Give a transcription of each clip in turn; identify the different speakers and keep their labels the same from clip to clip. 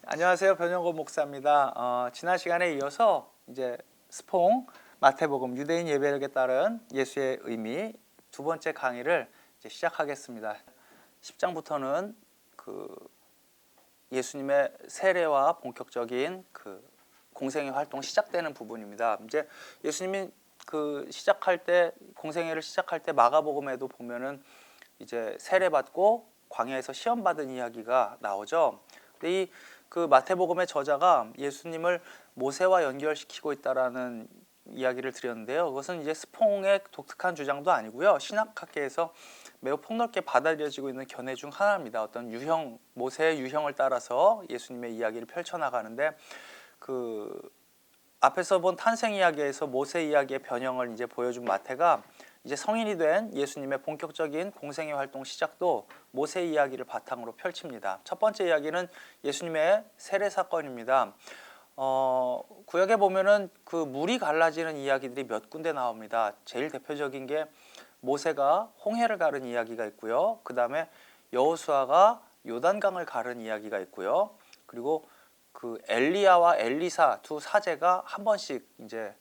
Speaker 1: 안녕하세요. 변영건 목사입니다. 지난 시간에 이어서 이제 스퐁 마태복음 유대인 예배력에 따른 예수의 의미 두 번째 강의를 이제 시작하겠습니다. 10장부터는 그 예수님의 세례와 본격적인 그 공생애 활동 시작되는 부분입니다. 이제 예수님이 그 시작할 때 공생애를 시작할 때 마가복음에도 보면은 이제 세례 받고 광야에서 시험 받은 이야기가 나오죠. 근데 이 그 마태복음의 저자가 예수님을 모세와 연결시키고 있다라는 이야기를 드렸는데요. 그것은 이제 스퐁의 독특한 주장도 아니고요. 신학학계에서 매우 폭넓게 받아들여지고 있는 견해 중 하나입니다. 어떤 유형, 모세의 유형을 따라서 예수님의 이야기를 펼쳐나가는데 그 앞에서 본 탄생 이야기에서 모세 이야기의 변형을 이제 보여준 마태가 이제 성인이 된 예수님의 본격적인 공생애 활동 시작도 모세 이야기를 바탕으로 펼칩니다. 첫 번째 이야기는 예수님의 세례 사건입니다. 구약에 보면은 그 물이 갈라지는 이야기들이 몇 군데 나옵니다. 제일 대표적인 게 모세가 홍해를 가른 이야기가 있고요. 그 다음에 여호수아가 요단강을 가른 이야기가 있고요. 그리고 그 엘리야와 엘리사 두 사제가 한 번씩 이제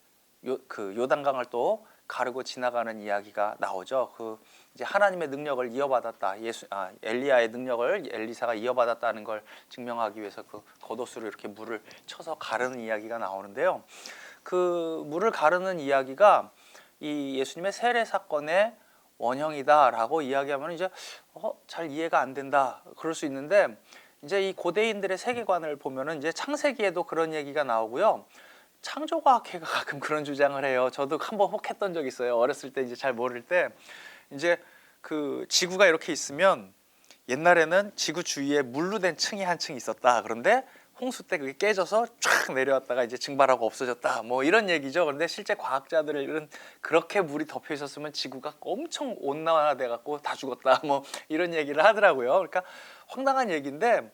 Speaker 1: 그 요단강을 또 가르고 지나가는 이야기가 나오죠. 그 이제 하나님의 능력을 이어받았다. 엘리야의 능력을 엘리사가 이어받았다는 걸 증명하기 위해서 그 겉옷으로 이렇게 물을 쳐서 가르는 이야기가 나오는데요. 그 물을 가르는 이야기가 이 예수님의 세례 사건의 원형이다라고 이야기하면 이제 잘 이해가 안 된다. 그럴 수 있는데 이제 이 고대인들의 세계관을 보면은 이제 창세기에도 그런 얘기가 나오고요. 창조과학회가 가끔 그런 주장을 해요. 저도 한번 혹했던 적이 있어요. 어렸을 때 이제 잘 모를 때 이제 그 지구가 이렇게 있으면 옛날에는 지구 주위에 물로 된 층이 한 층 있었다. 그런데 홍수 때 그게 깨져서 쫙 내려왔다가 이제 증발하고 없어졌다. 뭐 이런 얘기죠. 그런데 실제 과학자들은 그렇게 물이 덮여 있었으면 지구가 엄청 온난화돼 갖고 다 죽었다. 뭐 이런 얘기를 하더라고요. 그러니까 황당한 얘기인데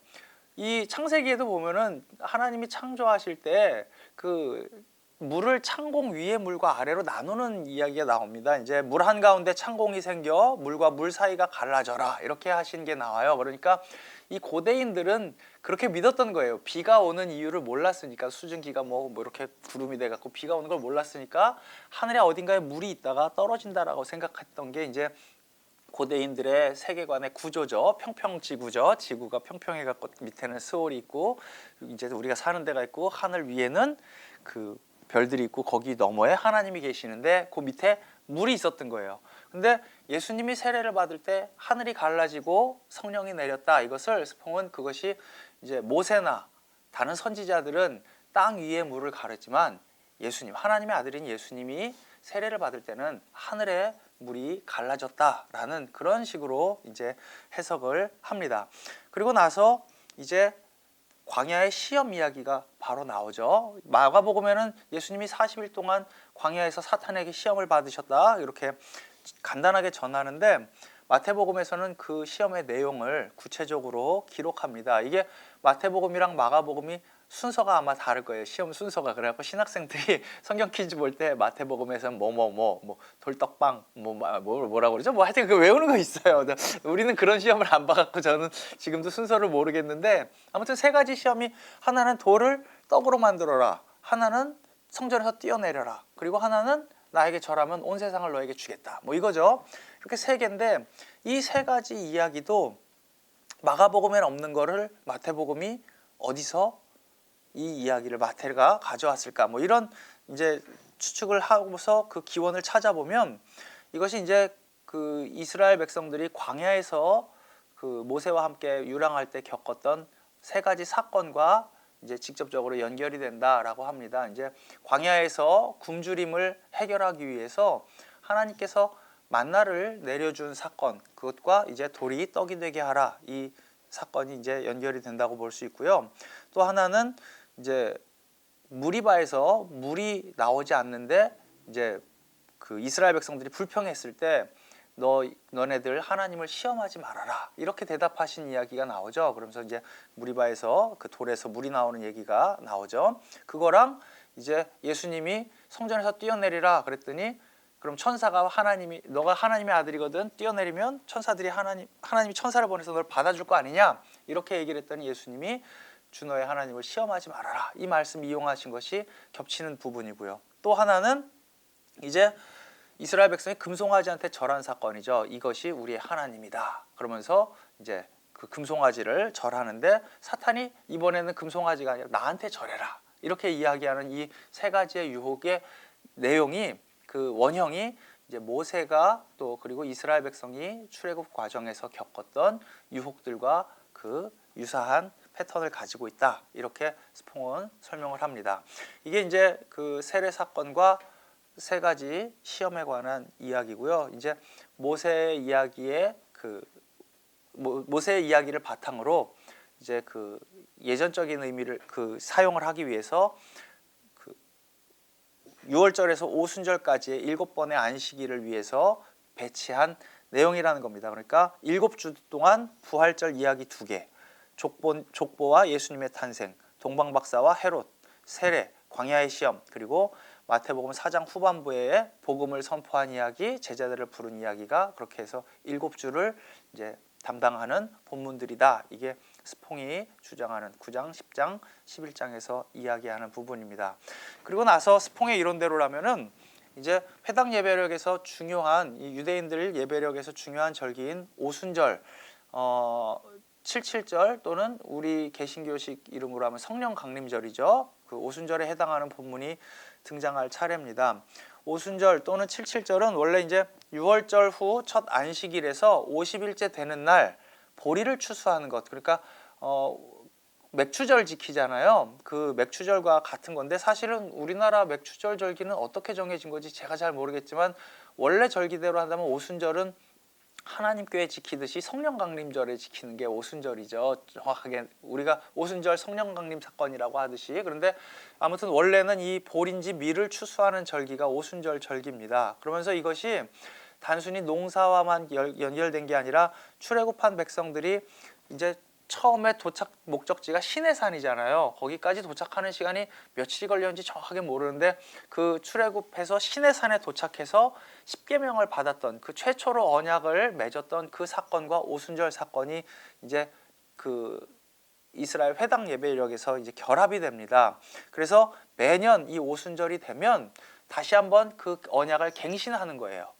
Speaker 1: 이 창세기에도 보면은 하나님이 창조하실 때 그 물을 창공 위의 물과 아래로 나누는 이야기가 나옵니다. 이제 물 한가운데 창공이 생겨 물과 물 사이가 갈라져라 이렇게 하신 게 나와요. 그러니까 이 고대인들은 그렇게 믿었던 거예요. 비가 오는 이유를 몰랐으니까 수증기가 뭐 이렇게 구름이 돼 갖고 비가 오는 걸 몰랐으니까 하늘에 어딘가에 물이 있다가 떨어진다라고 생각했던 게 이제 고대인들의 세계관의 구조죠. 평평지구죠. 지구가 평평해 갖고 밑에는 스월이 있고 이제 우리가 사는 데가 있고 하늘 위에는 그 별들이 있고 거기 너머에 하나님이 계시는데 그 밑에 물이 있었던 거예요. 근데 예수님이 세례를 받을 때 하늘이 갈라지고 성령이 내렸다. 이것을 스퐁은 그것이 이제 모세나 다른 선지자들은 땅 위에 물을 가르지만 예수님, 하나님의 아들인 예수님이 세례를 받을 때는 하늘에 물이 갈라졌다라는 그런 식으로 이제 해석을 합니다. 그리고 나서 이제 광야의 시험 이야기가 바로 나오죠. 마가복음에는 예수님이 40일 동안 광야에서 사탄에게 시험을 받으셨다 이렇게 간단하게 전하는데 마태복음에서는 그 시험의 내용을 구체적으로 기록합니다. 이게 마태복음이랑 마가복음이 순서가 아마 다를 거예요. 시험 순서가. 그래갖고 신학생들이 성경 퀴즈 볼 때 마태복음에서는 뭐 돌떡빵 뭐라고 그러죠? 뭐 하여튼 그 외우는 거 있어요. 우리는 그런 시험을 안 봐갖고 저는 지금도 순서를 모르겠는데 아무튼 세 가지 시험이 하나는 돌을 떡으로 만들어라. 하나는 성전에서 뛰어내려라. 그리고 하나는 나에게 절하면 온 세상을 너에게 주겠다. 뭐 이거죠. 이렇게 세 개인데 이 세 가지 이야기도 마가복음에는 없는 거를 마태복음이 어디서 이 이야기를 마태가 가져왔을까? 뭐 이런 이제 추측을 하고서 그 기원을 찾아보면 이것이 이제 그 이스라엘 백성들이 광야에서 그 모세와 함께 유랑할 때 겪었던 세 가지 사건과 이제 직접적으로 연결이 된다라고 합니다. 이제 광야에서 굶주림을 해결하기 위해서 하나님께서 만나를 내려준 사건, 그것과 이제 돌이 떡이 되게 하라 이 사건이 이제 연결이 된다고 볼 수 있고요. 또 하나는 이제 무리바에서 물이 나오지 않는데 이제 그 이스라엘 백성들이 불평했을 때 너네들 하나님을 시험하지 말아라 이렇게 대답하신 이야기가 나오죠. 그러면서 이제 무리바에서 그 돌에서 물이 나오는 얘기가 나오죠. 그거랑 이제 예수님이 성전에서 뛰어내리라 그랬더니 그럼 천사가 너가 하나님의 아들이거든 뛰어내리면 천사들이 하나님이 천사를 보내서 널 받아줄 거 아니냐 이렇게 얘기를 했더니 예수님이 주 너의 하나님을 시험하지 말아라. 이 말씀 이용하신 것이 겹치는 부분이고요. 또 하나는 이제 이스라엘 백성이 금송아지한테 절한 사건이죠. 이것이 우리의 하나님이다. 그러면서 이제 그 금송아지를 절하는데 사탄이 이번에는 금송아지가 아니라 나한테 절해라. 이렇게 이야기하는 이 세 가지의 유혹의 내용이 그 원형이 이제 모세가 또 그리고 이스라엘 백성이 출애굽 과정에서 겪었던 유혹들과 그 유사한 패턴을 가지고 있다. 이렇게 스퐁은 설명을 합니다. 이게 이제 그 세례 사건과 세 가지 시험에 관한 이야기고요. 이제 모세의 이야기의 모세의 이야기를 바탕으로 이제 그 예전적인 의미를 사용을 하기 위해서 6월절에서 오순절까지의 7번의 안식일을 위해서 배치한 내용이라는 겁니다. 그러니까 7주 동안 부활절 이야기 2개, 족보와 예수님의 탄생, 동방박사와 헤롯, 세례, 광야의 시험, 그리고 마태복음 4장 후반부에 복음을 선포한 이야기, 제자들을 부른 이야기가 그렇게 해서 7주를 이제 담당하는 본문들이다. 이게 스퐁이 주장하는 9장, 10장, 11장에서 이야기하는 부분입니다. 그리고 나서 스퐁의 이론대로라면은 이제 회당 예배력에서 중요한 이 유대인들 예배력에서 중요한 절기인 오순절, 77절 또는 우리 개신교식 이름으로 하면 성령 강림절이죠. 그 오순절에 해당하는 본문이 등장할 차례입니다. 오순절 또는 77절은 원래 이제 6월절 후 첫 안식일에서 50일째 되는 날 보리를 추수하는 것. 그러니까 맥추절 지키잖아요. 그 맥추절과 같은 건데 사실은 우리나라 맥추절 절기는 어떻게 정해진 건지 제가 잘 모르겠지만 원래 절기대로 한다면 오순절은 하나님 교회 지키듯이 성령 강림절에 지키는 게 오순절이죠. 정확하게 우리가 오순절 성령 강림 사건이라고 하듯이. 그런데 아무튼 원래는 이 보리인지 밀을 추수하는 절기가 오순절 절기입니다. 그러면서 이것이 단순히 농사와만 연결된 게 아니라 출애굽한 백성들이 이제 처음에 도착 목적지가 시내산이잖아요. 거기까지 도착하는 시간이 며칠이 걸렸는지 정확하게 모르는데 그 출애굽해서 시내산에 도착해서 십계명을 받았던 그 최초로 언약을 맺었던 그 사건과 오순절 사건이 이제 그 이스라엘 회당 예배력에서 이제 결합이 됩니다. 그래서 매년 이 오순절이 되면 다시 한번 그 언약을 갱신하는 거예요.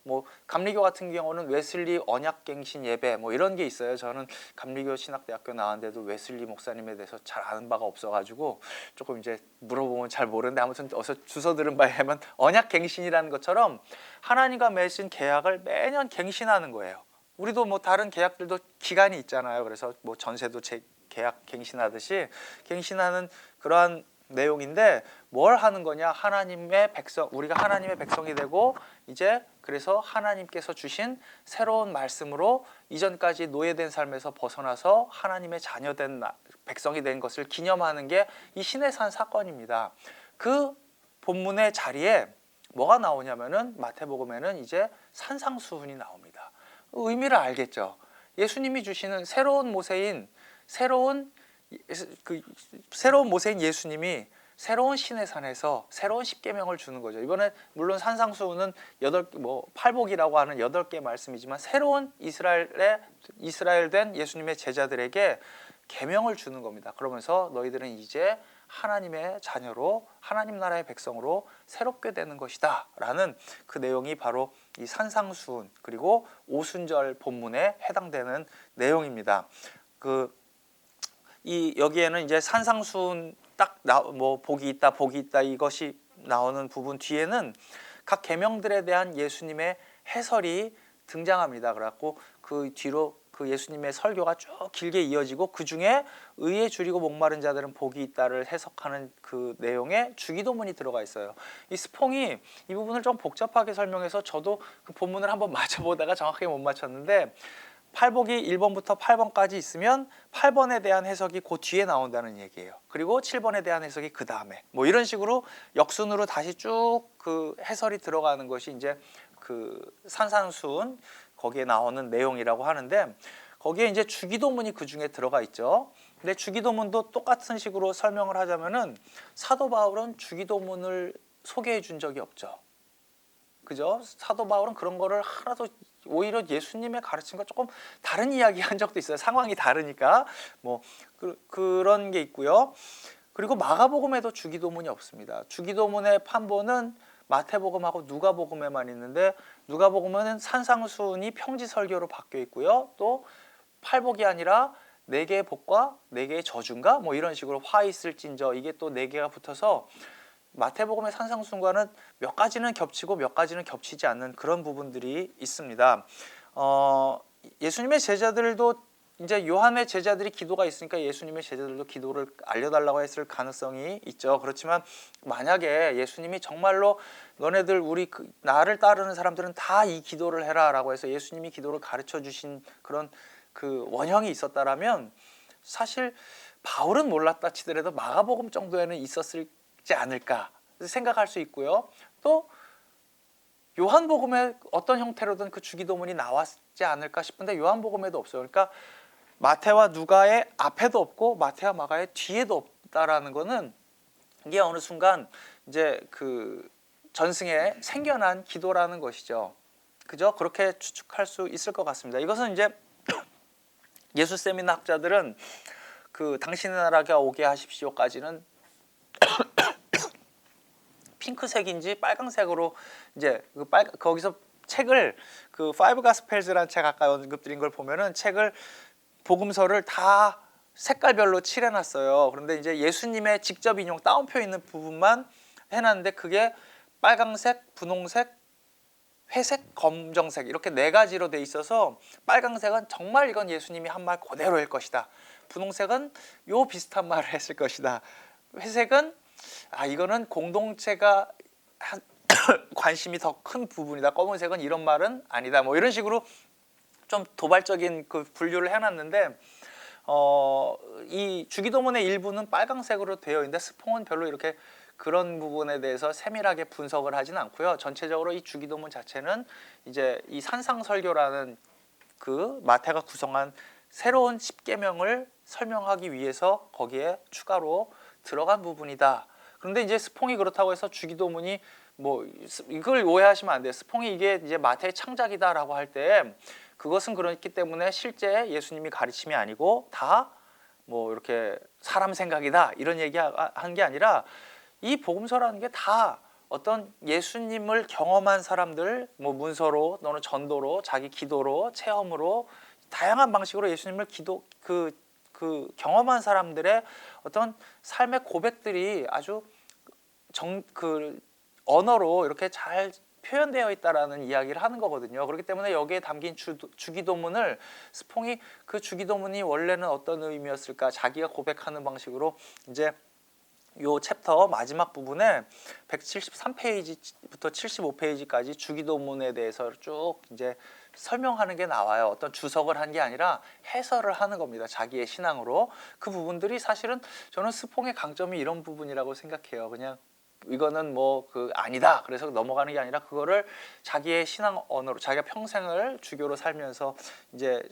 Speaker 1: 뭐 감리교 같은 경우는 웨슬리 언약갱신 예배 뭐 이런 게 있어요. 저는 감리교 신학대학교 나왔는데도 웨슬리 목사님에 대해서 잘 아는 바가 없어가지고 조금 이제 물어보면 잘 모르는데 아무튼 어서 주워 들은 바에 하면 언약갱신이라는 것처럼 하나님과 맺은 계약을 매년 갱신하는 거예요. 우리도 뭐 다른 계약들도 기간이 있잖아요. 그래서 뭐 전세도 계약 갱신하듯이 갱신하는 그러한 내용인데 뭘 하는 거냐? 하나님의 백성, 우리가 하나님의 백성이 되고 이제 그래서 하나님께서 주신 새로운 말씀으로 이전까지 노예된 삶에서 벗어나서 하나님의 자녀된 백성이 된 것을 기념하는 게 이 시내산 사건입니다. 그 본문의 자리에 뭐가 나오냐면은 마태복음에는 이제 산상수훈이 나옵니다. 의미를 알겠죠? 예수님이 주시는 새로운 모세인 예수님이 새로운 시내산에서 새로운 십계명을 주는 거죠. 이번에 물론 산상수훈은 8복이라고 하는 8개 말씀이지만 새로운 이스라엘된 예수님의 제자들에게 계명을 주는 겁니다. 그러면서 너희들은 이제 하나님의 자녀로 하나님 나라의 백성으로 새롭게 되는 것이다 라는 그 내용이 바로 이 산상수훈 그리고 오순절 본문에 해당되는 내용입니다. 여기에는 이제 산상수훈 복이 있다 이것이 나오는 부분 뒤에는 각 계명들에 대한 예수님의 해설이 등장합니다. 그래갖고 그 뒤로 그 예수님의 설교가 쭉 길게 이어지고 그 중에 의에 줄이고 목마른 자들은 복이 있다를 해석하는 그 내용에 주기도문이 들어가 있어요. 이 스퐁이 이 부분을 좀 복잡하게 설명해서 저도 그 본문을 한번 맞춰보다가 정확하게 못 맞췄는데 8복이 1번부터 8번까지 있으면 8번에 대한 해석이 그 뒤에 나온다는 얘기예요. 그리고 7번에 대한 해석이 그 다음에 뭐 이런 식으로 역순으로 다시 쭉 그 해설이 들어가는 것이 이제 그 산상수훈 거기에 나오는 내용이라고 하는데 거기에 이제 주기도문이 그 중에 들어가 있죠. 근데 주기도문도 똑같은 식으로 설명을 하자면은 사도 바울은 주기도문을 소개해 준 적이 없죠. 그죠? 사도 바울은 그런 거를 하나도 오히려 예수님의 가르침과 조금 다른 이야기 한 적도 있어요. 상황이 다르니까 뭐 그런 게 있고요. 그리고 마가복음에도 주기도문이 없습니다. 주기도문의 판본은 마태복음하고 누가복음에만 있는데 누가복음은 산상수훈이 평지설교로 바뀌어 있고요. 또 팔복이 아니라 네 개의 복과 네 개의 저주인가 뭐 이런 식으로 화 있을진저 이게 또 네 개가 붙어서 마태복음의 산상수훈과는 몇 가지는 겹치고 몇 가지는 겹치지 않는 그런 부분들이 있습니다. 예수님의 제자들도 이제 요한의 제자들이 기도가 있으니까 예수님의 제자들도 기도를 알려달라고 했을 가능성이 있죠. 그렇지만 만약에 예수님이 정말로 너네들 나를 따르는 사람들은 다 이 기도를 해라라고 해서 예수님이 기도를 가르쳐 주신 그런 그 원형이 있었다라면 사실 바울은 몰랐다 치더라도 마가복음 정도에는 있었지 않을까 생각할 수 있고요. 또 요한복음에 어떤 형태로든 그 주기도문이 나왔지 않을까 싶은데 요한복음에도 없어요. 그러니까 마태와 누가의 앞에도 없고 마태와 마가의 뒤에도 없다라는 거는 이게 어느 순간 이제 그 전승에 생겨난 기도라는 것이죠. 그죠? 그렇게 추측할 수 있을 것 같습니다. 이것은 이제 예수쌤이나 학자들은 그 당신의 나라가 오게 하십시오까지는 핑크색인지 빨강색으로 이제 거기서 책을 그 파이브 가스펠즈라는 책 아까 언급드린 걸 보면은 책을 복음서를 다 색깔별로 칠해놨어요. 그런데 이제 예수님의 직접 인용 따옴표 있는 부분만 해놨는데 그게 빨강색, 분홍색, 회색, 검정색 이렇게 네 가지로 돼 있어서 빨강색은 정말 이건 예수님이 한 말 그대로일 것이다. 분홍색은 요 비슷한 말을 했을 것이다. 회색은 이거는 공동체가 관심이 더 큰 부분이다. 검은색은 이런 말은 아니다. 뭐 이런 식으로 좀 도발적인 그 분류를 해놨는데 이 주기도문의 일부는 빨강색으로 되어 있는데 스퐁은 별로 이렇게 그런 부분에 대해서 세밀하게 분석을 하진 않고요. 전체적으로 이 주기도문 자체는 이제 이 산상설교라는 그 마태가 구성한 새로운 십계명을 설명하기 위해서 거기에 추가로 들어간 부분이다. 그런데 이제 스퐁이 그렇다고 해서 주기도문이 뭐 이걸 오해하시면 안 돼요. 스퐁이 이게 이제 마태의 창작이다라고 할 때 그것은 그렇기 때문에 실제 예수님이 가르침이 아니고 다 뭐 이렇게 사람 생각이다 이런 얘기한 게 아니라 이 복음서라는 게 다 어떤 예수님을 경험한 사람들 뭐 문서로 또는 전도로 자기 기도로 체험으로 다양한 방식으로 예수님을 그 경험한 사람들의 어떤 삶의 고백들이 아주 그 언어로 이렇게 잘 표현되어 있다라는 이야기를 하는 거거든요. 그렇기 때문에 여기에 담긴 주기도문을 스퐁이 그 주기도문이 원래는 어떤 의미였을까 자기가 고백하는 방식으로 이제 요 챕터 마지막 부분에 173페이지부터 75페이지까지 주기도문에 대해서 쭉 이제 설명하는 게 나와요. 어떤 주석을 한 게 아니라 해설을 하는 겁니다. 자기의 신앙으로. 그 부분들이 사실은 저는 스퐁의 강점이 이런 부분이라고 생각해요. 그냥 이거는 뭐 아니다 그래서 넘어가는 게 아니라 그거를 자기의 신앙 언어로 자기가 평생을 주교로 살면서 이제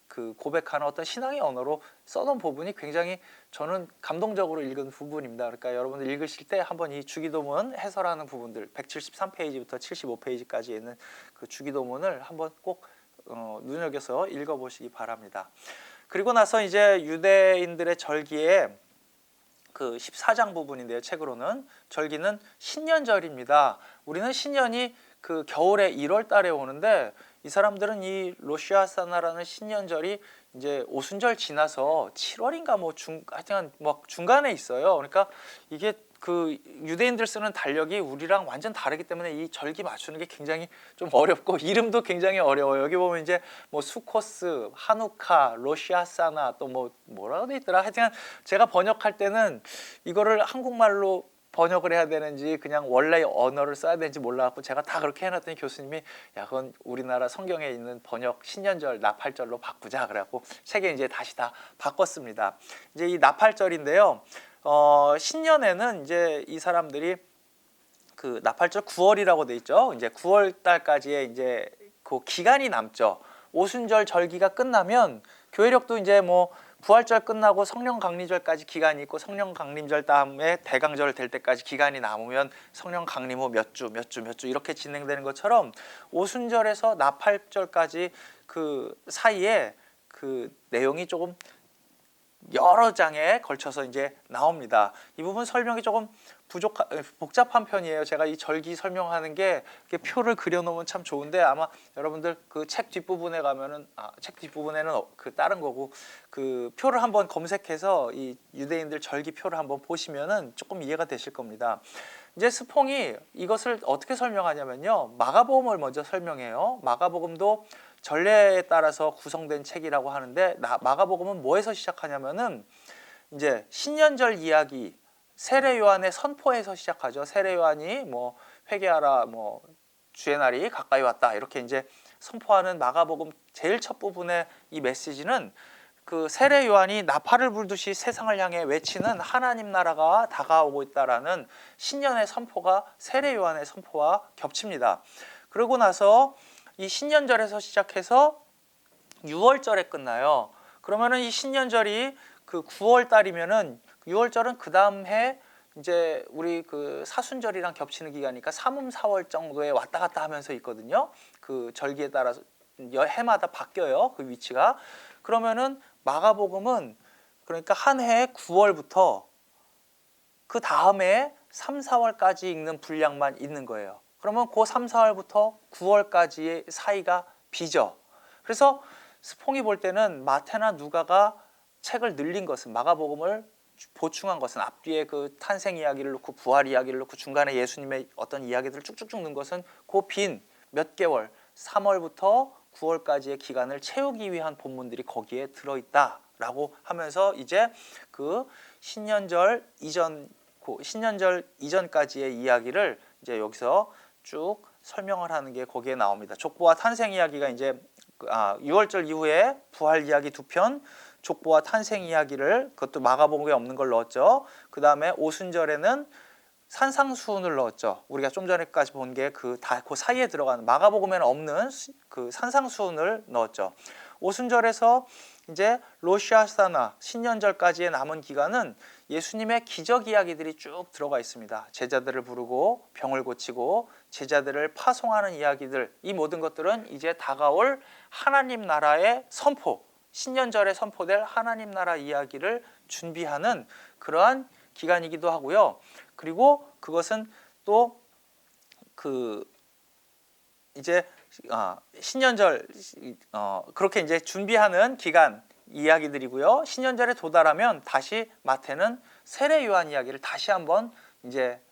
Speaker 1: 그 고백하는 어떤 신앙의 언어로 써놓은 부분이 굉장히 저는 감동적으로 읽은 부분입니다. 그러니까 여러분들 읽으실 때 한번 이 주기도문 해설하는 부분들 173페이지부터 75페이지까지 있는 그 주기도문을 한번 꼭 눈여겨서 읽어보시기 바랍니다. 그리고 나서 이제 유대인들의 절기에 그 14장 부분인데요. 책으로는 절기는 신년절입니다. 우리는 신년이 그 겨울에 1월 달에 오는데 이 사람들은 이 로시아사나라는 신년절이 이제 오순절 지나서 7월인가 뭐 하여튼 뭐 중간에 있어요. 그러니까 이게 그 유대인들 쓰는 달력이 우리랑 완전 다르기 때문에 이 절기 맞추는 게 굉장히 좀 어렵고 이름도 굉장히 어려워요. 여기 보면 이제 뭐 수코스, 하누카, 로시아사나 또 뭐라고 돼 있더라. 하여튼 제가 번역할 때는 이거를 한국말로 번역을 해야 되는지 그냥 원래 언어를 써야 되는지 몰라갖고 제가 다 그렇게 해놨더니 교수님이 야 그건 우리나라 성경에 있는 번역 신년절 나팔절로 바꾸자 그래갖고 책에 이제 다시 다 바꿨습니다. 이제 이 나팔절인데요. 신년에는 이제 이 사람들이 그 나팔절 9월이라고 돼 있죠. 이제 9월 달까지의 이제 그 기간이 남죠. 오순절 절기가 끝나면 교회력도 이제 뭐 부활절 끝나고 성령 강림절까지 기간이 있고 성령 강림절 다음에 대강절 될 때까지 기간이 남으면 성령 강림 후 몇 주 이렇게 진행되는 것처럼 오순절에서 나팔절까지 그 사이에 그 내용이 조금 여러 장에 걸쳐서 이제 나옵니다. 이 부분 설명이 조금 복잡한 편이에요. 제가 이 절기 설명하는 게 표를 그려놓으면 참 좋은데 아마 여러분들 그 책 뒷부분에 가면은 책 뒷부분에는 그 다른 거고 그 표를 한번 검색해서 이 유대인들 절기 표를 한번 보시면은 조금 이해가 되실 겁니다. 이제 스퐁이 이것을 어떻게 설명하냐면요. 마가복음을 먼저 설명해요. 마가복음도 전례에 따라서 구성된 책이라고 하는데 마가복음은 뭐에서 시작하냐면은 이제 신년절 이야기 세례 요한의 선포에서 시작하죠. 세례 요한이 뭐 회개하라 뭐 주의 날이 가까이 왔다 이렇게 이제 선포하는 마가복음 제일 첫 부분의 이 메시지는 그 세례 요한이 나팔을 불듯이 세상을 향해 외치는 하나님 나라가 다가오고 있다라는 신년의 선포가 세례 요한의 선포와 겹칩니다. 그러고 나서 이 신년절에서 시작해서 6월절에 끝나요. 그러면은 이 신년절이 그 9월 달이면은 6월절은 그 다음 해 이제 우리 그 사순절이랑 겹치는 기간이니까 3월, 4월 정도에 왔다 갔다 하면서 있거든요. 그 절기에 따라서 해마다 바뀌어요. 그 위치가. 그러면은 마가복음은 그러니까 한 해 9월부터 그 다음에 3, 4월까지 읽는 분량만 있는 거예요. 그러면 그 3, 4월부터 9월까지의 사이가 비죠. 그래서 스퐁이 볼 때는 마태나 누가가 책을 늘린 것은 마가복음을 보충한 것은 앞뒤에 그 탄생 이야기를 넣고 부활 이야기를 넣고 중간에 예수님의 어떤 이야기들을 쭉쭉쭉 넣은 것은 그 빈 몇 개월 3월부터 9월까지의 기간을 채우기 위한 본문들이 거기에 들어있다라고 하면서 이제 그 신년절 이전까지의 이야기를 이제 여기서 쭉 설명을 하는 게 거기에 나옵니다. 족보와 탄생 이야기가 이제 6월절 이후에 부활 이야기 2편, 족보와 탄생 이야기를 그것도 마가복음에 없는 걸 넣었죠. 그 다음에 오순절에는 산상수훈을 넣었죠. 우리가 좀 전에까지 본 게 그 사이에 들어가는 마가복음에는 없는 그 산상수훈을 넣었죠. 오순절에서 이제 로시아사나 신년절까지의 남은 기간은 예수님의 기적 이야기들이 쭉 들어가 있습니다. 제자들을 부르고 병을 고치고 제자들을 파송하는 이야기들, 이 모든 것들은 이제 다가올 하나님 나라의 선포, 신년절에 선포될 하나님 나라 이야기를 준비하는 그러한 기간이기도 하고요. 그리고 그것은 또 그 이제 신년절 그렇게 이제 준비하는 기간 이야기들이고요. 신년절에 도달하면 다시 마태는 세례 요한 이야기를 다시 한번 이제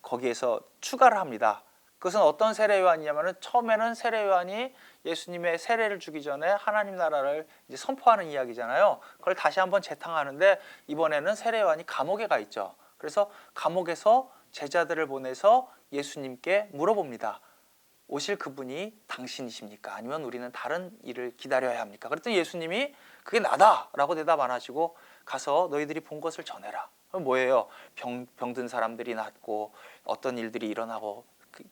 Speaker 1: 거기에서 추가를 합니다. 그것은 어떤 세례 요한이냐면은 처음에는 세례 요한이 예수님의 세례를 주기 전에 하나님 나라를 이제 선포하는 이야기잖아요. 그걸 다시 한번 재탕하는데 이번에는 세례 요한이 감옥에 가 있죠. 그래서 감옥에서 제자들을 보내서 예수님께 물어봅니다. 오실 그분이 당신이십니까? 아니면 우리는 다른 일을 기다려야 합니까? 그랬더니 예수님이 그게 나다라고 대답 안 하시고 가서 너희들이 본 것을 전해라. 그럼 뭐예요? 병든 사람들이 낫고 어떤 일들이 일어나고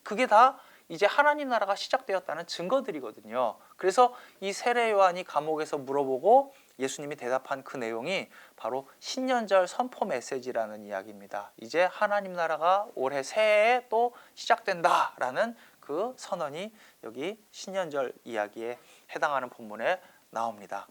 Speaker 1: 그게 다 이제 하나님 나라가 시작되었다는 증거들이거든요. 그래서 이 세례 요한이 감옥에서 물어보고 예수님이 대답한 그 내용이 바로 신년절 선포 메시지라는 이야기입니다. 이제 하나님 나라가 올해 새해에 또 시작된다라는 그 선언이 여기 신년절 이야기에 해당하는 본문에 나옵니다.